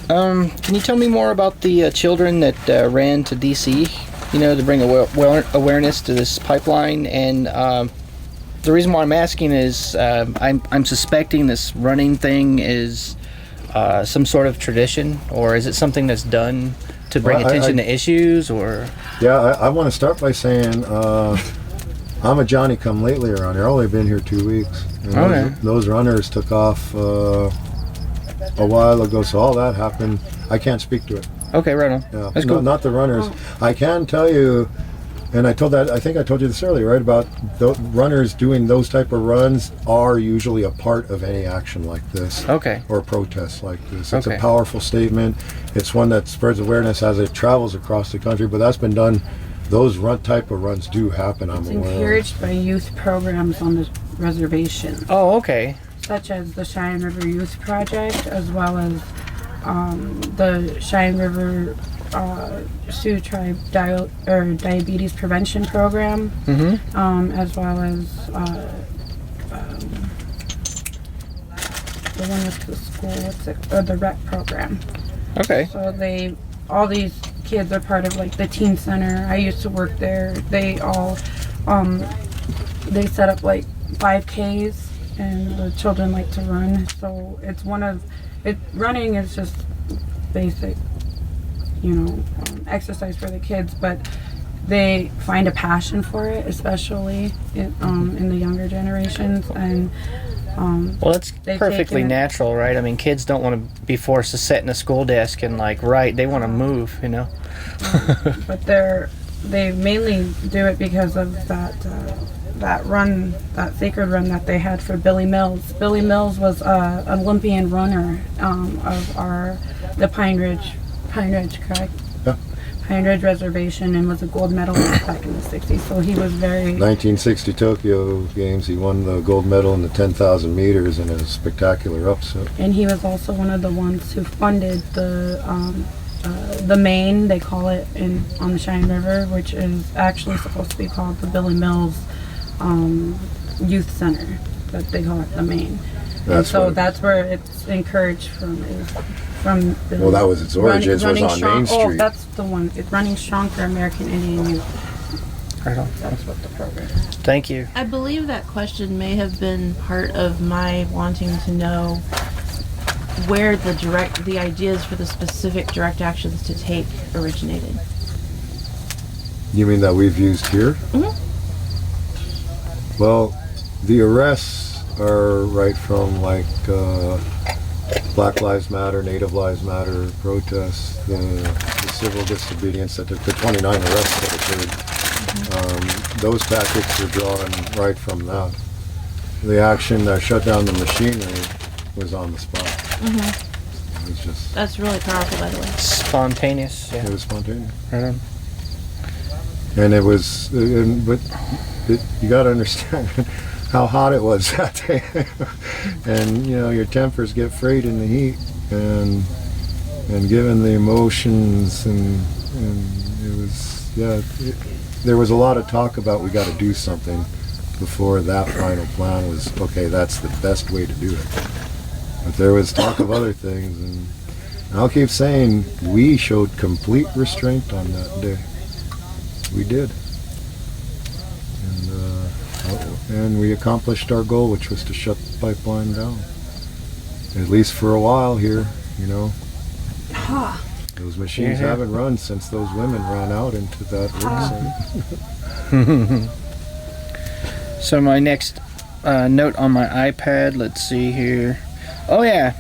Can you tell me more about the children that ran to D.C., to bring awareness to this pipeline? And the reason why I'm asking is I'm suspecting this running thing is some sort of tradition, or is it something that's done to bring attention to issues? Or I want to start by saying I'm a Johnny-come-lately around here. I've only been here 2 weeks. And those runners took off a while ago, so all that happened. I can't speak to it. Okay, right on. Yeah, that's cool. Not the runners. I can tell you, and I think I told you this earlier, right? About the runners doing those type of runs are usually a part of any action like this. Okay. Or protest like this. It's a powerful statement. It's one that spreads awareness as it travels across the country, but that's been done. Those type of runs do happen, I'm aware. It's encouraged by youth programs on the reservation. Oh, okay. Such as the Cheyenne River Youth Project, as well as the Cheyenne River Sioux Tribe Diabetes Prevention Program, as well as the one with the school, the rec program. Okay. So all these kids are part of like the teen center. I used to work there. They all they set up like 5Ks, and the children like to run. So it's running is just basic, exercise for the kids, but they find a passion for it, especially in the younger generations. And well, it's perfectly natural, right? I mean, kids don't want to be forced to sit in a school desk and write. They want to move, But they mainly do it because of that run, that sacred run that they had for Billy Mills. Billy Mills was an Olympian runner of the Pine Ridge, correct? Yeah. Pine Ridge Reservation, and was a gold medalist back in the 60s. So he was very... 1960 Tokyo Games, he won the gold medal in the 10,000 meters in a spectacular upset. And he was also one of the ones who funded the main, they call it, on the Cheyenne River, which is actually supposed to be called the Billy Mills Youth Center, but they call it the main. That's where it's encouraged from. Well, that was its origins. Was on Main Street. Oh, that's the one. It's Running Strong for American Indian Youth. Right on. That's what the program is. Thank you. I believe that question may have been part of my wanting to know where the ideas for the specific direct actions to take originated. You mean that we've used here? Mm-hmm. Well, the arrests are right from Black Lives Matter, Native Lives Matter protests, the civil disobedience, the 29 arrests that occurred. Those tactics were drawn right from that. The action that shut down the machinery was on the spot. Mm-hmm. It was just... That's really powerful, by the way. Spontaneous. Yeah. It was spontaneous. Right on. And it was, but you got to understand how hot it was that day. And your tempers get frayed in the heat, and given the emotions, and it was there was a lot of talk about we got to do something before that final plan was okay. That's the best way to do it. But there was talk of other things, and I'll keep saying we showed complete restraint on that day. We did. And we accomplished our goal, which was to shut the pipeline down. At least for a while here, Those machines haven't run since those women ran out into that work site. So my next note on my iPad, let's see here. Oh yeah,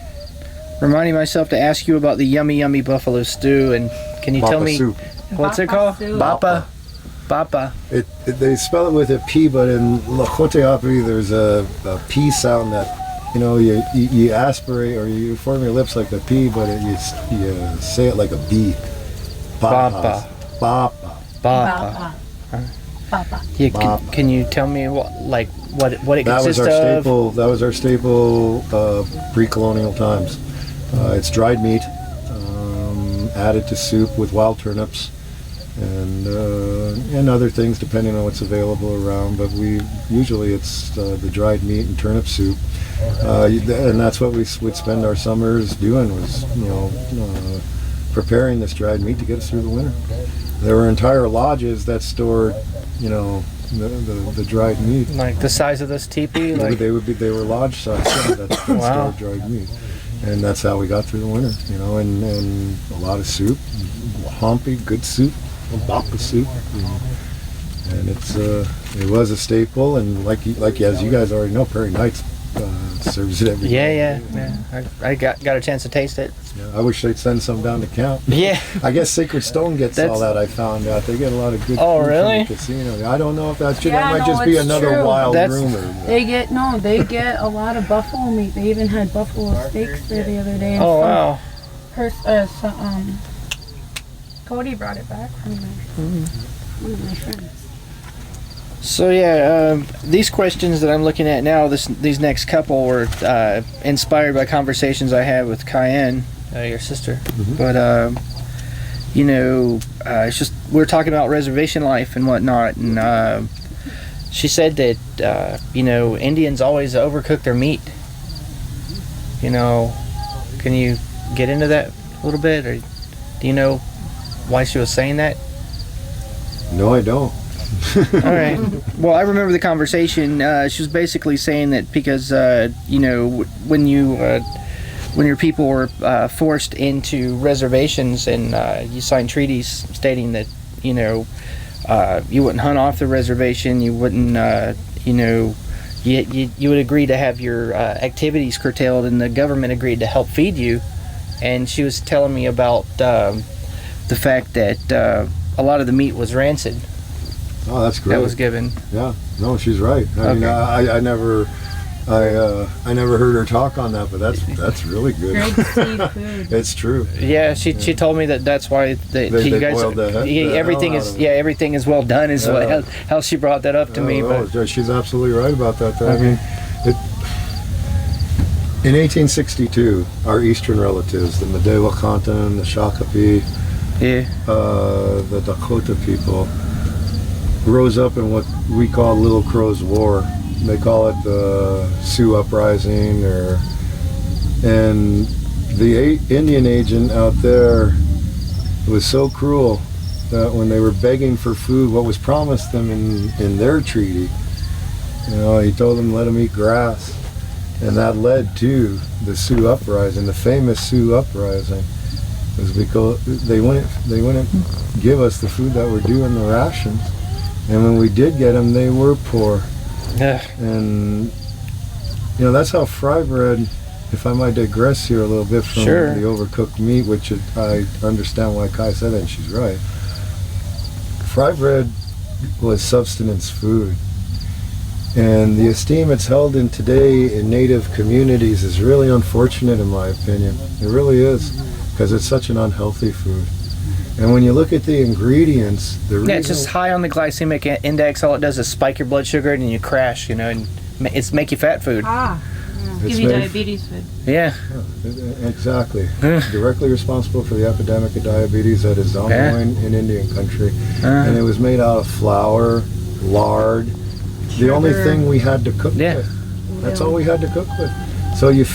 reminding myself to ask you about the yummy buffalo stew, and can you tell me soup. What's it called? Soup. Bapa. They spell it with a P, but in Lakhoteapi there's a P sound that you aspirate or you form your lips like a P, but you say it like a B. Bapa. Yeah, can you tell me what it consists of? That was our staple pre-colonial times. It's dried meat added to soup with wild turnips and other things depending on what's available around. But usually it's the dried meat and turnip soup, and that's what we would spend our summers doing, was preparing this dried meat to get us through the winter. There were entire lodges that stored, the dried meat. Like the size of this teepee? They were lodge size. Yeah, that Wow. stored dried meat, and that's how we got through the winter. And a lot of soup, humpy, good soup, bapa soup, and it was a staple. And like as you guys already know, Prairie Knights serves it every day. Yeah. I got a chance to taste it. Yeah, I wish they'd send some down to camp. Yeah. I guess Sacred Stone gets all that. I found out they get a lot of good Oh, food really? from the casino. I don't know if that's true. Yeah, That might no, just be it's another true. wild That's- rumor. They get a lot of buffalo meat. They even had buffalo steaks there the other day. And Oh, wow. Cody brought it back from one of my friends. So these questions that I'm looking at now, these next couple were inspired by conversations I had with Cayenne, your sister. Mm-hmm. But it's just we were talking about reservation life and whatnot, and she said that Indians always overcook their meat. Can you get into that a little bit, or do you know why she was saying that? No, I don't. All right. Well, I remember the conversation. She was basically saying that because when your people were forced into reservations and you signed treaties stating that you wouldn't hunt off the reservation, you wouldn't you would agree to have your activities curtailed, and the government agreed to help feed you. And she was telling me about the fact that a lot of the meat was rancid. Oh, that's great. That was given. Yeah, no, she's right. I mean, I never heard her talk on that, but that's really good. Great seafood. It's true. Yeah, she told me that's why you guys boiled the everything hell is out of it. everything is well done is Yeah. how she brought that up to me. But She's absolutely right about that. I Okay. mean, in 1862, our eastern relatives, the Mdewakanton, the Shakopee, yeah, the Dakota people, rose up in what we call Little Crow's War. They call it the Sioux Uprising, and the Indian agent out there was so cruel that when they were begging for food, what was promised them in their treaty, he told them let them eat grass, and that led to the Sioux Uprising, the famous Sioux Uprising. Was because they wouldn't give us the food that were due in the rations. And when we did get them, they were poor. yeah, And, that's how fry bread, if I might digress here a little bit from Sure. the overcooked meat, which I understand why Kai said that, and she's right. Fry bread was subsistence food. And the esteem it's held in today in native communities is really unfortunate, in my opinion. It really is, because it's such an unhealthy food. And when you look at the ingredients, it's just high on the glycemic index. All it does is spike your blood sugar and you crash. And it's make you fat food. Give you diabetes food. Yeah, Exactly. Directly responsible for the epidemic of diabetes that is ongoing in Indian country. And it was made out of flour, lard. The only thing we had to cook with. That's all we had to cook with. So you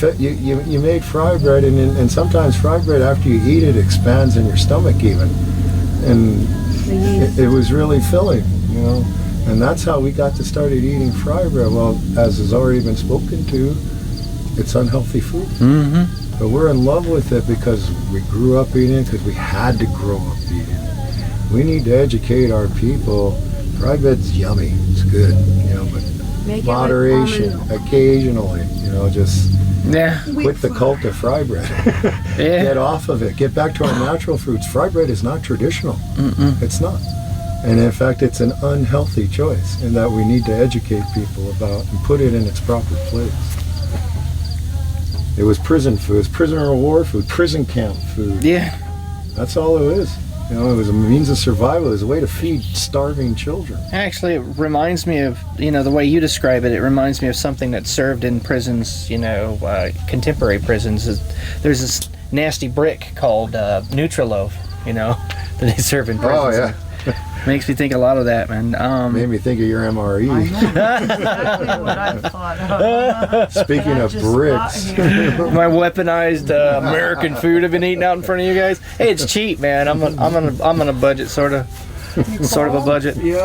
made fry bread, and sometimes fry bread, after you eat it, expands in your stomach even. And it was really filling, And that's how we got to started eating fry bread. Well, as has already been spoken to, it's unhealthy food. Mm-hmm. But we're in love with it because we grew up eating it, because we had to grow up eating it. We need to educate our people. Fry bread's yummy. It's good, but Make moderation, it like occasionally, just yeah, quit the cult of fry bread. Get off of it. Get back to our natural foods. Fry bread is not traditional. It's not. And in fact, it's an unhealthy choice, and that we need to educate people about and put it in its proper place. It was prison food. It was prisoner of war food, prison camp food. yeah. That's all it was. It was a means of survival. It was a way to feed starving children. Actually, it reminds me of the way you describe it. It reminds me of something that's served in prisons. Contemporary prisons. There's this nasty brick called Nutriloaf. That they serve in prisons. Oh, yeah. Makes me think a lot of that, man. Made me think of your I MRE. know. Exactly what I thought of. Speaking I of just bricks. got here. My weaponized American food I've been eating out in front of you guys. Hey, it's cheap, man. I'm on a budget, sort of a budget. Yeah.